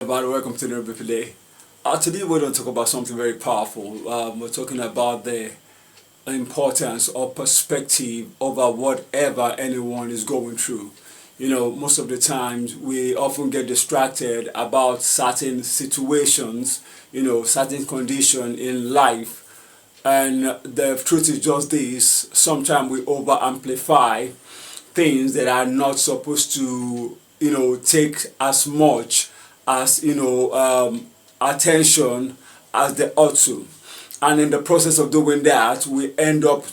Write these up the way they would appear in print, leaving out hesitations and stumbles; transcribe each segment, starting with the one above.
Everybody, welcome to the replay. Today we're going to talk about something very powerful. We're talking about the importance of perspective over whatever anyone is going through. You know, most of the times we often get distracted about certain situations, certain condition in life. And the truth is just this: sometimes we over amplify things that are not supposed to, take as much as attention as they ought to, and in the process of doing that we end up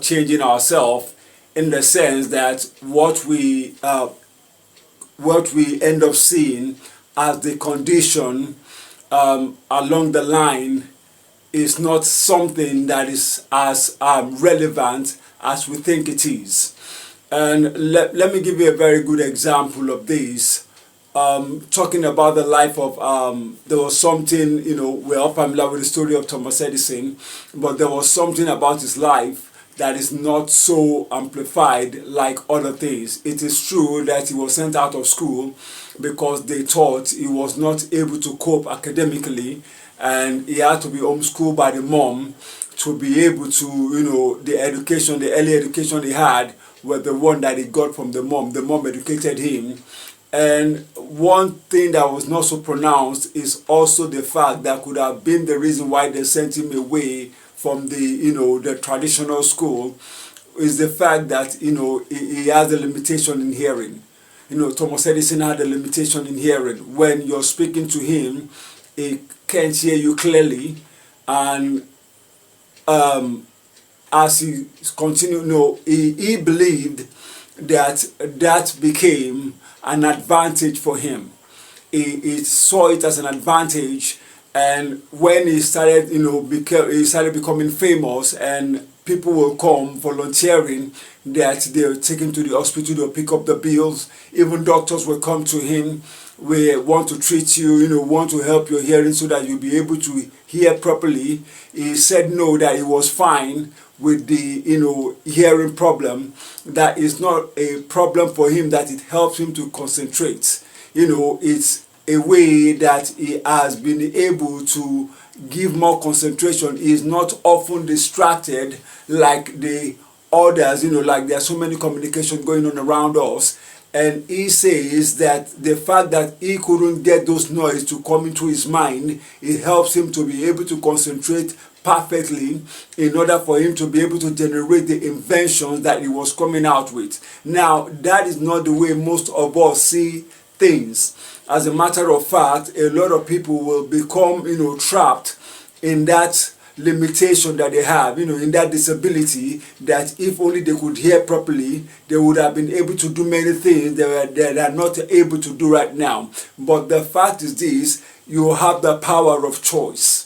changing ourselves, in the sense that what we end up seeing as the condition along the line is not something that is as relevant as we think it is. And let me give you a very good example of this. Talking about the life of, there was something, we're all familiar with the story of Thomas Edison, but there was something about his life that is not so amplified like other things. It is true that he was sent out of school because they thought he was not able to cope academically, and he had to be homeschooled by the mom to be able to, the early education he had was the one that he got from the mom. The mom educated him. And one thing that was not so pronounced is also the fact that could have been the reason why they sent him away from the traditional school, is the fact that he has a limitation in hearing. Thomas Edison had a limitation in hearing. When you're speaking to him, he can't hear you clearly, and as he continued, he believed that became an advantage for him. He saw it as an advantage, and when he started, he started becoming famous, and people will come volunteering that they'll take him to the hospital, they'll pick up the bills. Even doctors will come to him: we want to treat you, want to help your hearing so that you'll be able to hear properly. He said no, that he was fine with the hearing problem, that is not a problem for him, that it helps him to concentrate. It's a way that he has been able to give more concentration. He is not often distracted like the others, like there are so many communication going on around us. And he says that the fact that he couldn't get those noise to come into his mind, it helps him to be able to concentrate perfectly in order for him to be able to generate the inventions that he was coming out with. Now, that is not the way most of us see things. As a matter of fact, a lot of people will become, trapped in that limitation that they have, in that disability, that if only they could hear properly, they would have been able to do many things they are not able to do right now. But the fact is this: you have the power of choice.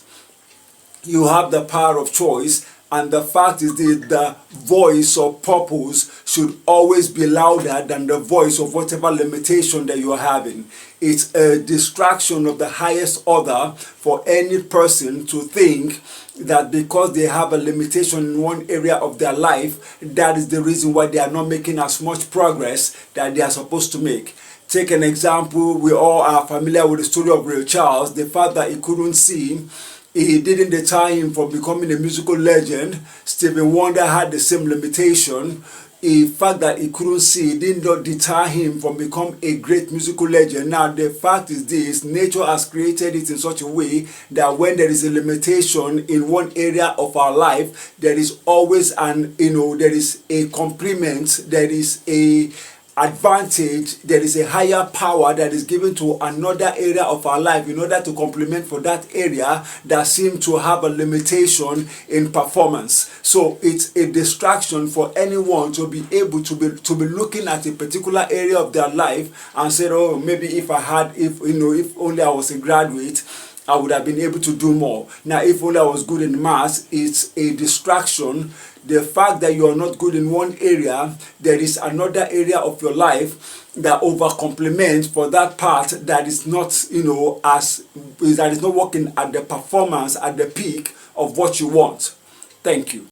You have the power of choice, and the fact is that the voice of purpose should always be louder than the voice of whatever limitation that you are having. It's a distraction of the highest order for any person to think that because they have a limitation in one area of their life, that is the reason why they are not making as much progress that they are supposed to make. Take an example: we all are familiar with the story of Ray Charles. The fact that he couldn't see, it didn't deter him from becoming a musical legend. Stevie Wonder had the same limitation. The fact that he couldn't see did not deter him from becoming a great musical legend. Now, the fact is this: nature has created it in such a way that when there is a limitation in one area of our life, there is always there is a complement, there is a advantage, there is a higher power that is given to another area of our life in order to complement for that area that seems to have a limitation in performance. So it's a distraction for anyone to be able to be looking at a particular area of their life and say, oh, maybe if only I was a graduate, I would have been able to do more. Now, if only I was good in maths, it's a distraction. The fact that you are not good in one area, there is another area of your life that over complements for that part that is not, that is not working at the performance, at the peak of what you want. Thank you.